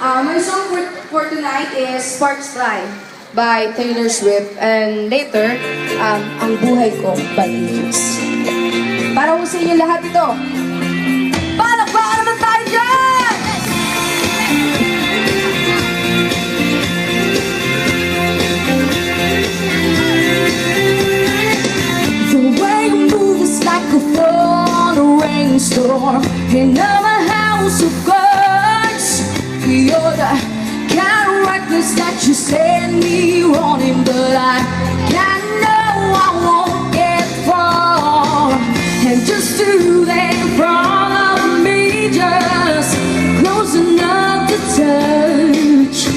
My song for tonight is Sparks Fly by Taylor Swift. And later, Ang Buhay Ko by Aegis. Para ko sa inyo lahat ito. Palakpakan naman tayo dyan! The way you move is like a falling rainstorm in a house of cards. You're the kind of reckless that you send me running, but I know I won't get far. And just to that in front of me, just close enough to touch,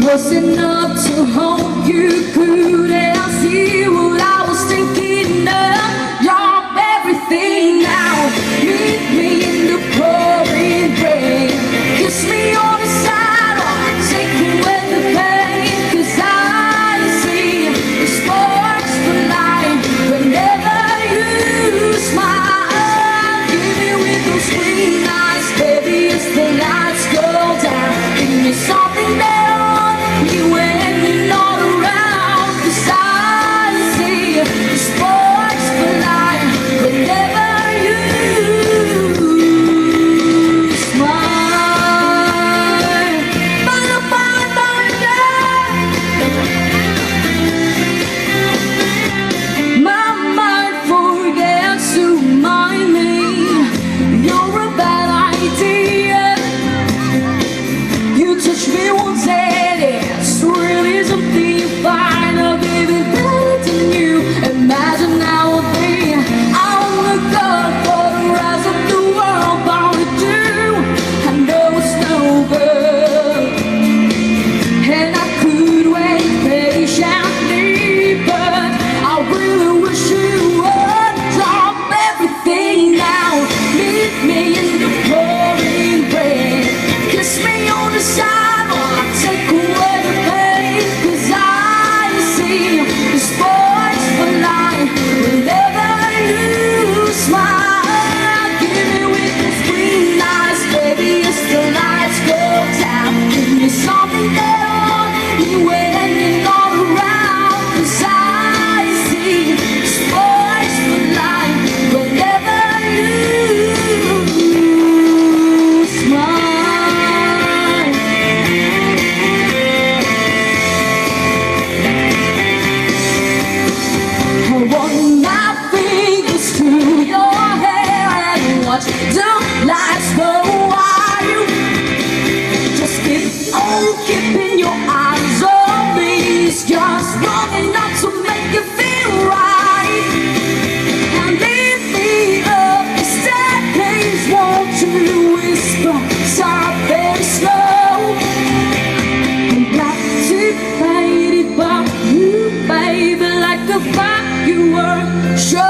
close enough to hold you good, and I see what I was thinking of. You're everything now. Meet me in the pouring rain. Kiss me on the sidewalk, take away the pain, 'cause I see the sparks fly whenever you smile. Give me with those green eyes, baby, as the lights go down. Give me something that only you when you're not around, 'cause I see the sparks fly whenever you my mind forgets to mind me. You're a bad idea. You touch me once and it's really something you find. I'll give it better than you imagine how I'll be. I look up for the rest of the world, bound to do. I know it's no good, and I could wait patiently, but I really wish you would drop everything now. Meet me in the pouring rain. Kiss me on the sidewalk, take away the pain, 'cause I see the sparks fly whenever you smile. Give me with those green eyes, baby, as the lights go down. Give me something that only when you're not around, 'cause I see the sparks fly whenever you smile. I want my fingers to your hair and watch the lights go wild. Just keeping your eyes on me is just long enough to make you feel right. And lead me up the staircase, won't you whisper soft and slow? I'm captivated by you, baby, like a firework show.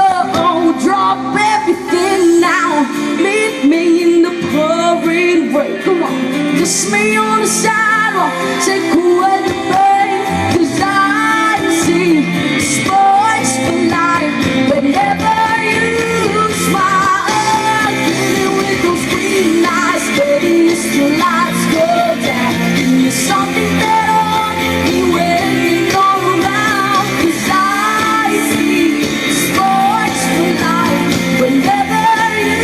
Drop everything now. Meet me in the pouring rain. Come on, kiss me on the sidewalk, take away the pain, 'cause I see sparks fly whenever you smile. Give me with those green eyes, baby, as the lights go down. Give me something that only when you're not around, 'cause I see sparks fly whenever you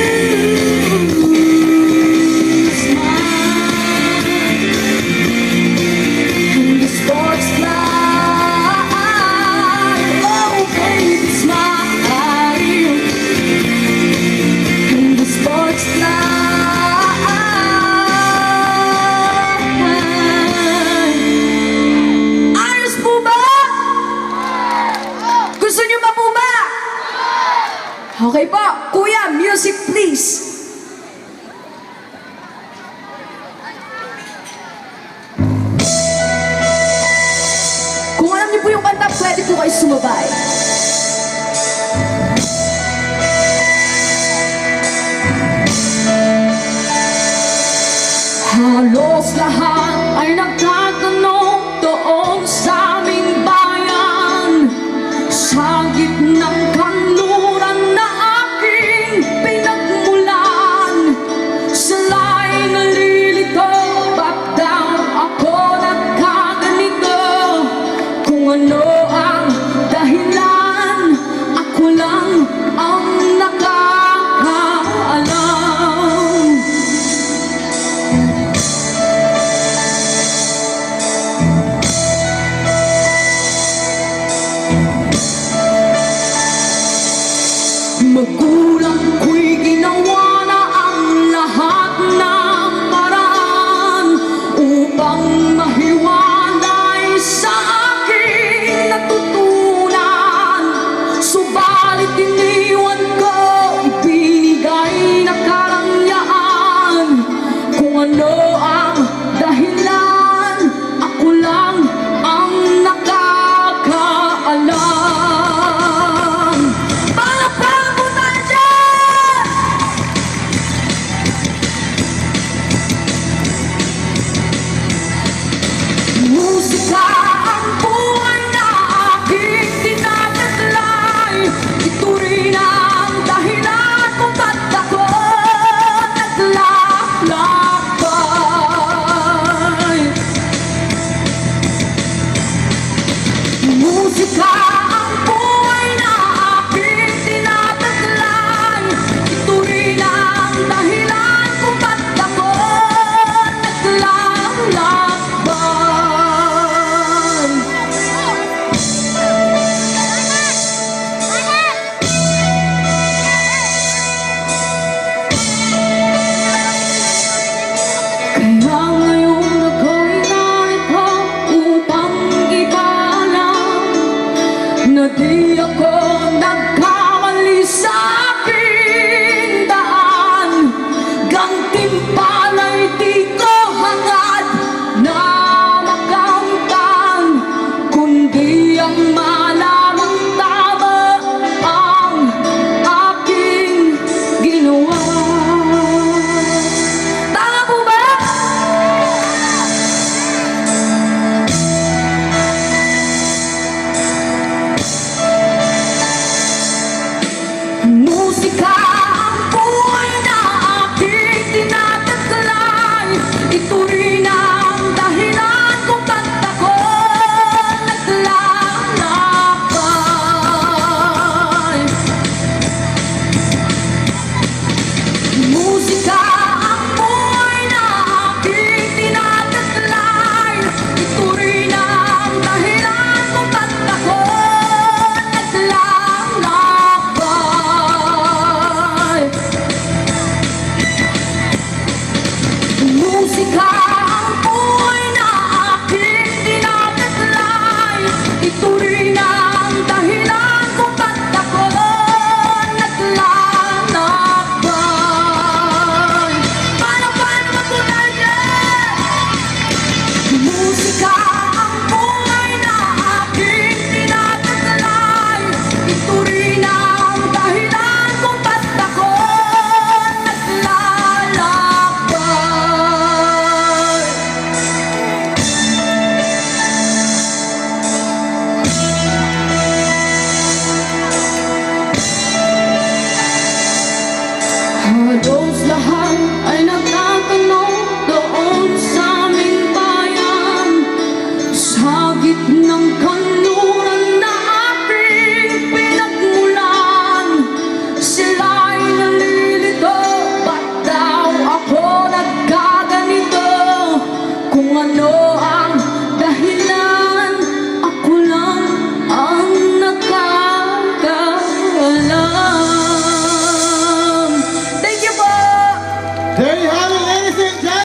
smile. And the sparks fly, oh baby, smile. And the sparks fly. Ayos po ba? Gusto niyo ba po ba? Okay po. Kuya, music please. Kung alam niyo po yung kanta, pwede po kayo sumabay. Halos lahat ay nagtatanong doon sa aming bayan, sa gitnang kanluran na aking pinagmulan. Sila'y nalilito musika